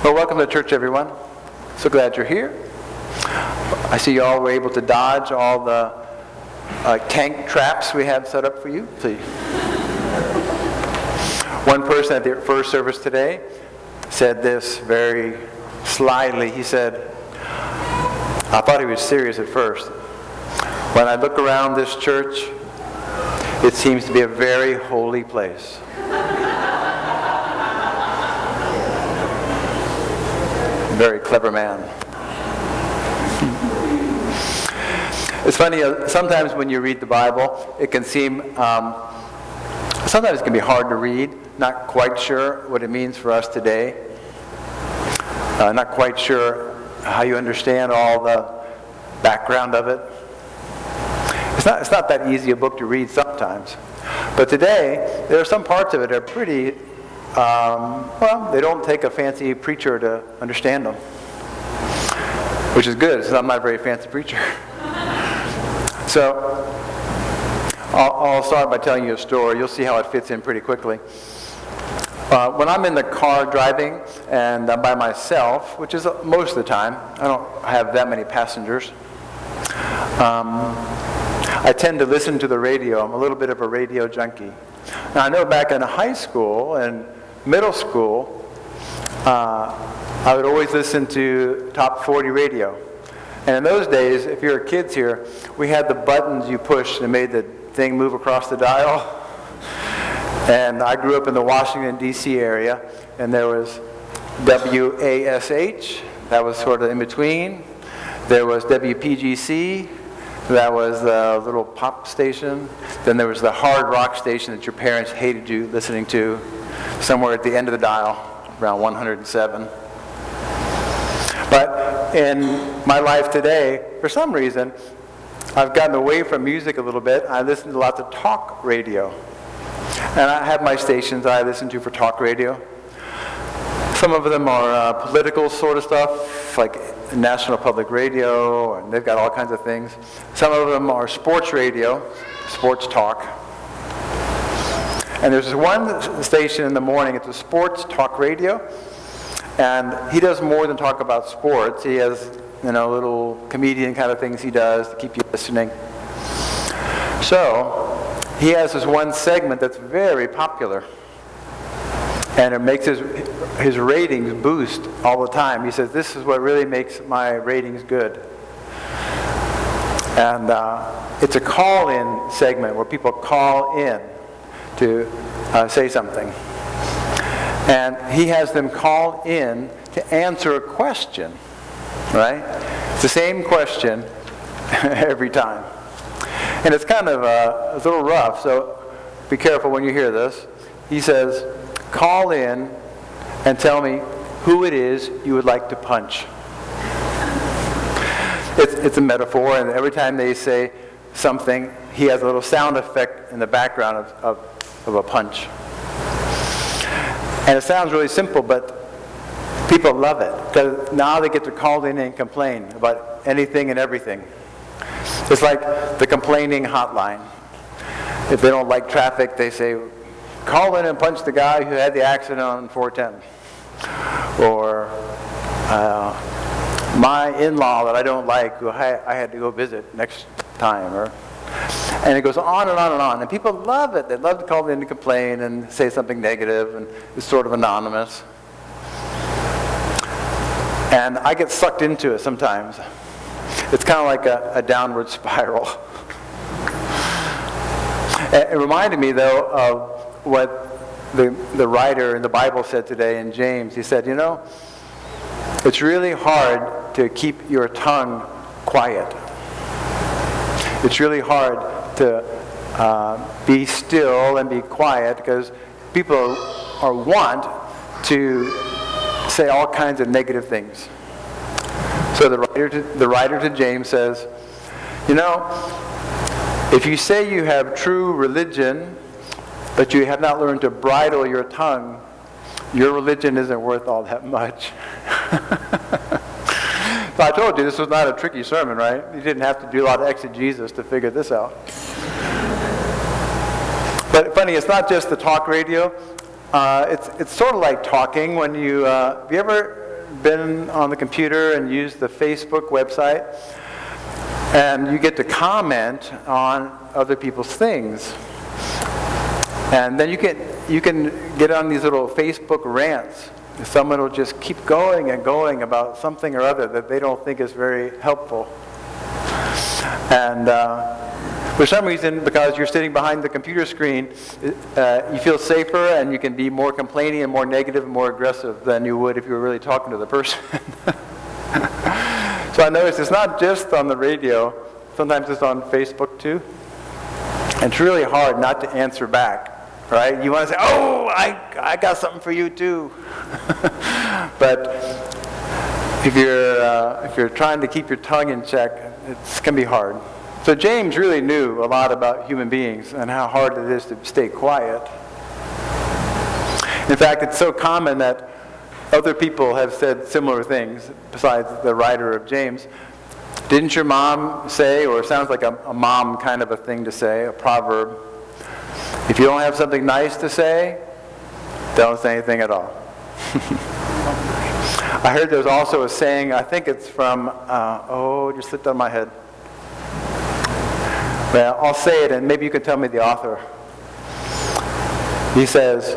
Well, welcome to church, everyone. So glad you're here. I see you all were able to dodge all the tank traps we have set up for you. So one person at the first service today said this very slyly. He said, I thought he was serious at first. When I look around this church, it seems to be a very holy place. Very clever man. It's funny, sometimes when you read the Bible, it can seem, sometimes it can be hard to read, not quite sure what it means for us today, not quite sure how you understand all the background of it. It's not that easy a book to read sometimes. But today, there are some parts of it that are pretty they don't take a fancy preacher to understand them, which is good, because I'm not a very fancy preacher. So, I'll start by telling you a story. You'll see how it fits in pretty quickly. When I'm in the car driving, and I'm by myself, which is most of the time, I don't have that many passengers, I tend to listen to the radio. I'm a little bit of a radio junkie. Now, I know back in high school and middle school, I would always listen to Top 40 radio. And in those days, if you're kids here, we had the buttons you pushed that made the thing move across the dial. And I grew up in the Washington, D.C. area, and there was WASH, that was sort of in between. There was WPGC, that was the little pop station. Then there was the hard rock station that your parents hated you listening to, somewhere at the end of the dial, around 107. But in my life today, for some reason, I've gotten away from music a little bit. I listen to lots of talk radio. And I have my stations I listen to for talk radio. Some of them are political sort of stuff, like National Public Radio, and they've got all kinds of things. Some of them are sports radio, sports talk. And there's this one station in the morning, it's a sports talk radio, and he does more than talk about sports. He has, little comedian kind of things he does to keep you listening. So, he has this one segment that's very popular, and it makes his ratings boost all the time. He says, this is what really makes my ratings good. And it's a call-in segment where people call in to say something. And he has them call in to answer a question, right? It's the same question every time. And it's kind of a little rough, so be careful when you hear this. He says, call in and tell me who it is you would like to punch. It's a metaphor, and every time they say something, he has a little sound effect in the background of a punch. And it sounds really simple, but people love it, because now they get to call in and complain about anything and everything. It's like the complaining hotline. If they don't like traffic, they say, call in and punch the guy who had the accident on 410. Or my in-law that I don't like, who I had to go visit next time. And it goes on and on and on. And people love it. They love to call in to complain and say something negative, and it's sort of anonymous. And I get sucked into it sometimes. It's kind of like a downward spiral. It reminded me, though, of what the writer in the Bible said today in James. He said, it's really hard to keep your tongue quiet. It's really hard to be still and be quiet, because people want to say all kinds of negative things. So the writer to James says, if you say you have true religion, but you have not learned to bridle your tongue, your religion isn't worth all that much. So I told you this was not a tricky sermon, right? You didn't have to do a lot of exegesis to figure this out. But funny, it's not just the talk radio. It's sort of like talking when you, have you ever been on the computer and used the Facebook website, and you get to comment on other people's things. And then you can get on these little Facebook rants. Someone will just keep going and going about something or other that they don't think is very helpful. And for some reason, because you're sitting behind the computer screen, you feel safer and you can be more complaining and more negative and more aggressive than you would if you were really talking to the person. So I noticed it's not just on the radio. Sometimes it's on Facebook too. And it's really hard not to answer back. Right? You want to say, oh, I got something for you too. But if you're trying to keep your tongue in check, it's going to be hard. So James really knew a lot about human beings and how hard it is to stay quiet. In fact, it's so common that other people have said similar things besides the writer of James. Didn't your mom say, or it sounds like a mom kind of a thing to say, a proverb, if you don't have something nice to say, don't say anything at all. I heard there's also a saying, I think it's from, it just slipped out of my head. Well, I'll say it and maybe you can tell me the author. He says,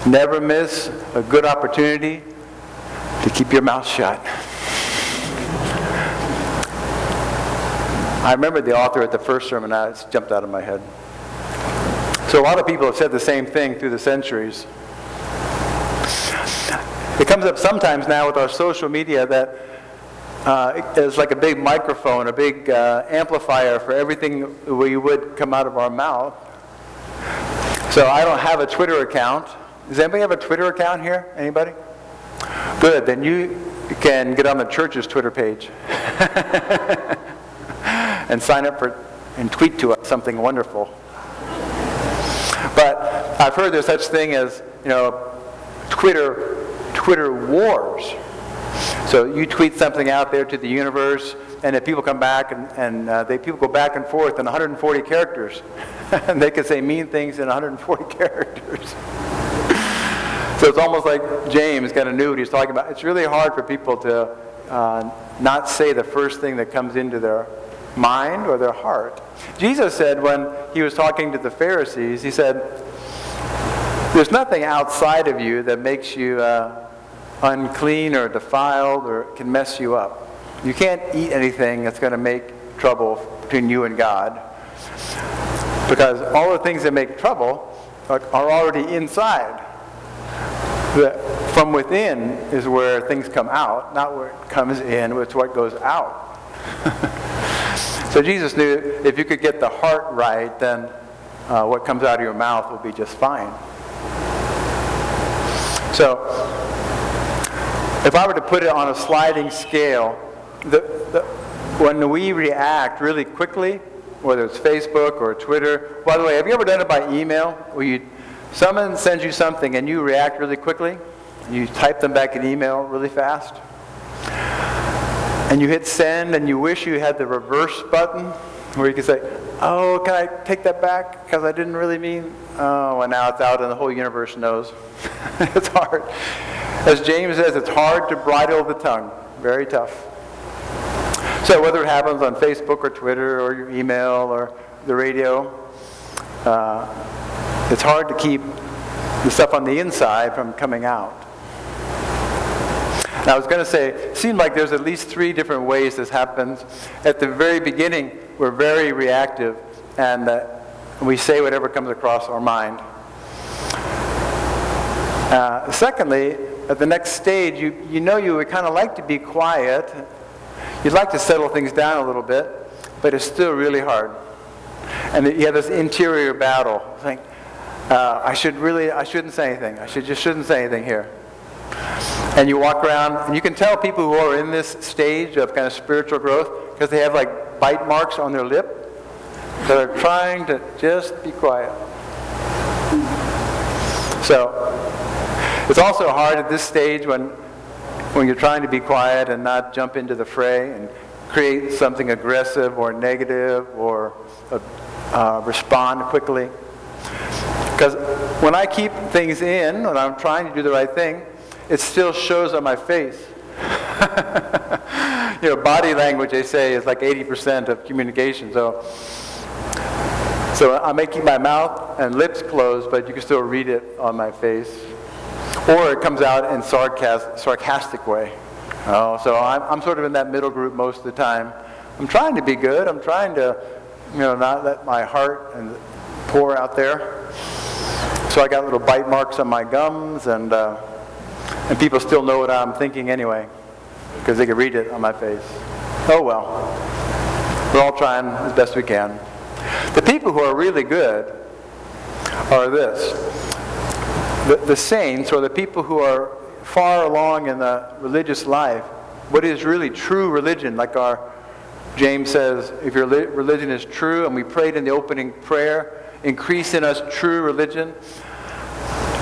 never miss a good opportunity to keep your mouth shut. I remember the author at the first sermon, it's jumped out of my head. So a lot of people have said the same thing through the centuries. It comes up sometimes now with our social media that it's like a big microphone, a big amplifier for everything we would come out of our mouth. So I don't have a Twitter account. Does anybody have a Twitter account here? Anybody? Good, then you can get on the church's Twitter page and sign up for and tweet to us something wonderful. But I've heard there's such thing as, Twitter wars. So you tweet something out there to the universe, and if people come back and people go back and forth in 140 characters, and they can say mean things in 140 characters. So it's almost like James kind of knew what he was talking about. It's really hard for people to not say the first thing that comes into their mind or their heart. Jesus said when he was talking to the Pharisees, he said, there's nothing outside of you that makes you unclean or defiled or can mess you up. You can't eat anything that's going to make trouble between you and God, because all the things that make trouble are already inside. From within is where things come out, not where it comes in, it's what goes out. So Jesus knew if you could get the heart right, then what comes out of your mouth will be just fine. So if I were to put it on a sliding scale, when we react really quickly, whether it's Facebook or Twitter, by the way, have you ever done it by email, where someone sends you something and you react really quickly? You type them back an email really fast? And you hit send and you wish you had the reverse button where you could say, oh, can I take that back because I didn't really mean, and now it's out and the whole universe knows. It's hard. As James says, it's hard to bridle the tongue. Very tough. So whether it happens on Facebook or Twitter or your email or the radio, it's hard to keep the stuff on the inside from coming out. Now I was going to say, it seems like there's at least 3 different ways this happens. At the very beginning, we're very reactive, and we say whatever comes across our mind. Secondly, at the next stage, you would kind of like to be quiet. You'd like to settle things down a little bit, but it's still really hard. And you have this interior battle. Think, I shouldn't say anything. I shouldn't say anything here. And you walk around, and you can tell people who are in this stage of kind of spiritual growth because they have like bite marks on their lip that are trying to just be quiet. So it's also hard at this stage when you're trying to be quiet and not jump into the fray and create something aggressive or negative or respond quickly. Because when I keep things in, when I'm trying to do the right thing, it still shows on my face. Body language, they say, is like 80% of communication. So I may keep my mouth and lips closed, but you can still read it on my face. Or it comes out in sarcastic way. So I'm sort of in that middle group most of the time. I'm trying to be good. I'm trying to, not let my heart and pour out there. So I got little bite marks on my gums, and people still know what I'm thinking anyway, because they can read it on my face. Oh well. We're all trying as best we can. The people who are really good are this. The saints, or the people who are far along in the religious life, what is really true religion, like James says, if your religion is true, and we prayed in the opening prayer, increase in us true religion.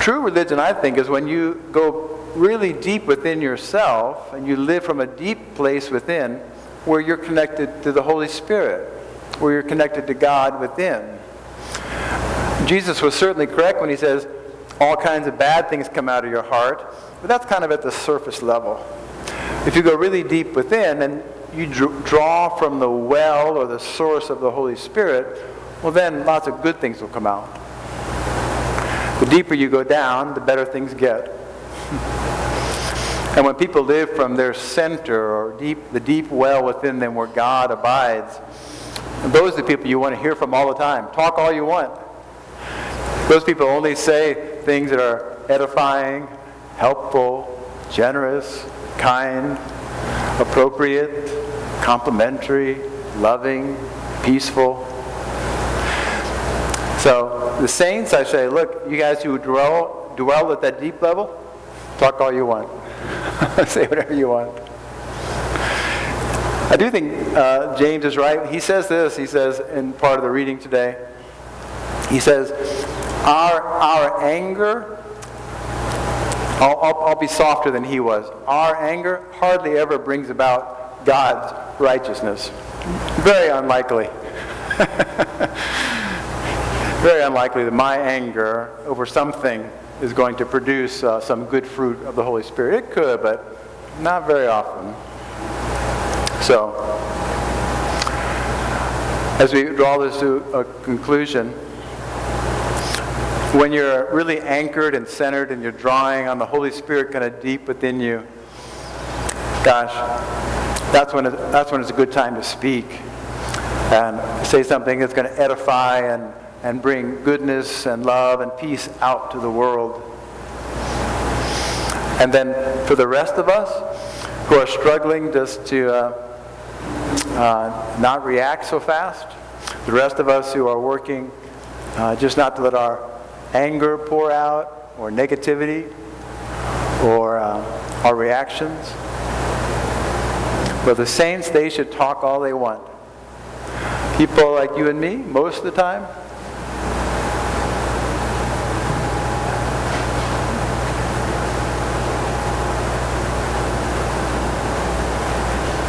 True religion, I think, is when you go really deep within yourself, and you live from a deep place within, where you're connected to the Holy Spirit, where you're connected to God within. Jesus was certainly correct when he says, all kinds of bad things come out of your heart, but that's kind of at the surface level. If you go really deep within and you draw from the well or the source of the Holy Spirit, well then lots of good things will come out. The deeper you go down, the better things get. And when people live from their center, or the deep well within them where God abides, those are the people you want to hear from all the time. Talk all you want. Those people only say things that are edifying, helpful, generous, kind, appropriate, complimentary, loving, peaceful. So the saints, I say, look, you guys who dwell at that deep level, talk all you want. Say whatever you want. I do think James is right. He says this, in part of the reading today, he says, our anger, I'll be softer than he was. Our anger hardly ever brings about God's righteousness. Very unlikely. Very unlikely that my anger over something is going to produce some good fruit of the Holy Spirit. It could, but not very often. So, as we draw this to a conclusion, when you're really anchored and centered and you're drawing on the Holy Spirit kind of deep within you, gosh, that's when it's a good time to speak and say something that's going to edify and bring goodness and love and peace out to the world. And then for the rest of us who are struggling just to not react so fast, the rest of us who are working just not to let our anger pour out, or negativity, or our reactions. But the saints, they should talk all they want. People like you and me, most of the time,